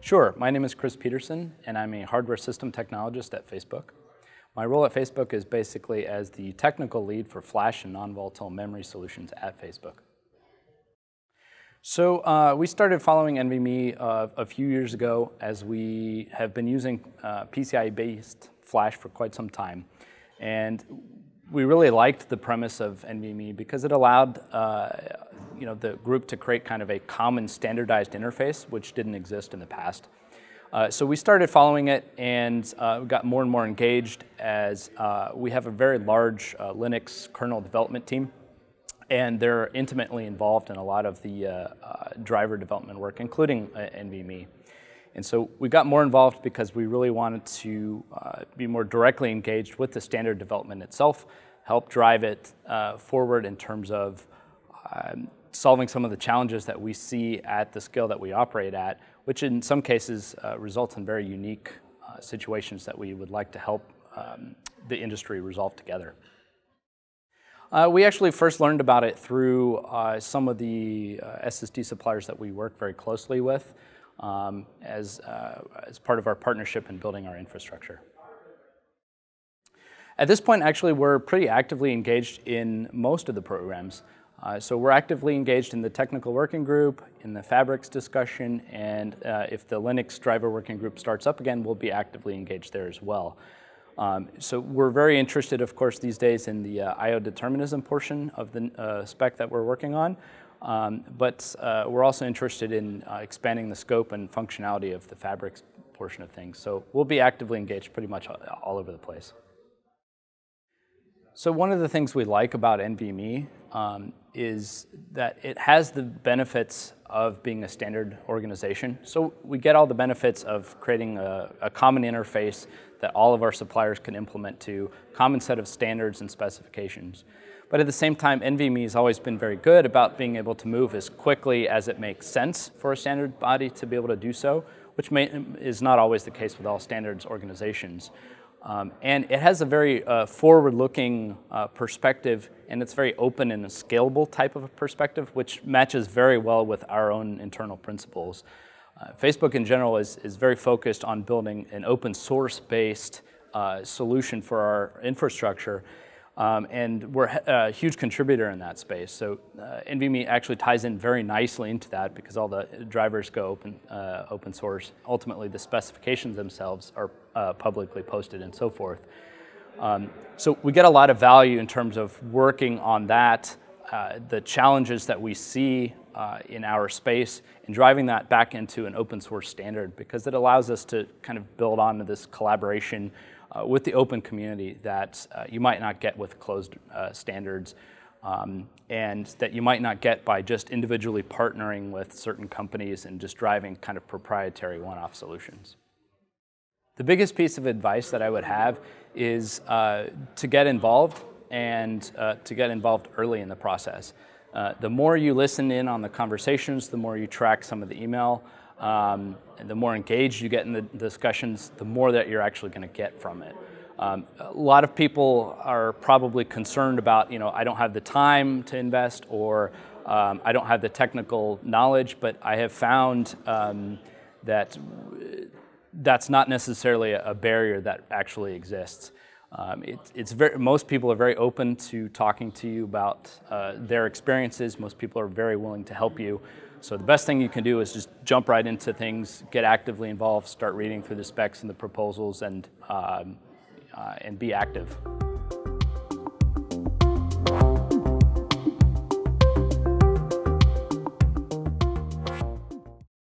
Sure. My name is Chris Peterson, and I'm a hardware system technologist at Facebook. My role at Facebook is basically as the technical lead for flash and non-volatile memory solutions at Facebook. So we started following NVMe a few years ago, as we have been using PCIe-based flash for quite some time. And we really liked the premise of NVMe because it allowed the group to create kind of a common standardized interface, which didn't exist in the past. So we started following it, and we got more and more engaged as we have a very large Linux kernel development team, and they're intimately involved in a lot of the driver development work, including NVMe. And so we got more involved because we really wanted to be more directly engaged with the standard development itself, help drive it forward in terms of solving some of the challenges that we see at the scale that we operate at, which in some cases results in very unique situations that we would like to help the industry resolve together. We actually first learned about it through some of the SSD suppliers that we work very closely with as part of our partnership in building our infrastructure. At this point, actually, we're pretty actively engaged in most of the programs. So we're actively engaged in the technical working group, in the fabrics discussion, and if the Linux driver working group starts up again, we'll be actively engaged there as well. So we're very interested, of course, these days in the I/O determinism portion of the spec that we're working on, but we're also interested in expanding the scope and functionality of the fabrics portion of things. So we'll be actively engaged pretty much all over the place. So one of the things we like about NVMe is that it has the benefits of being a standard organization. So we get all the benefits of creating a common interface that all of our suppliers can implement to, common set of standards and specifications. But at the same time, NVMe has always been very good about being able to move as quickly as it makes sense for a standard body to be able to do so, which is not always the case with all standards organizations. And it has a very forward-looking perspective, and it's very open and a scalable type of a perspective, which matches very well with our own internal principles. Facebook in general is very focused on building an open source-based solution for our infrastructure, and we're a huge contributor in that space. So NVMe actually ties in very nicely into that because all the drivers go open source. Ultimately, the specifications themselves are publicly posted and so forth. So we get a lot of value in terms of working on that, the challenges that we see in our space, and driving that back into an open source standard, because it allows us to kind of build onto this collaboration with the open community that you might not get with closed standards, and that you might not get by just individually partnering with certain companies and just driving kind of proprietary one-off solutions. The biggest piece of advice that I would have is to get involved, and to get involved early in the process. The more you listen in on the conversations, the more you track some of the email, and the more engaged you get in the discussions, the more that you're actually going to get from it. A lot of people are probably concerned about, I don't have the time to invest, or I don't have the technical knowledge, but I have found that that's not necessarily a barrier that actually exists. Most people are very open to talking to you about their experiences. Most people are very willing to help you. So the best thing you can do is just jump right into things, get actively involved, start reading through the specs and the proposals, and be active.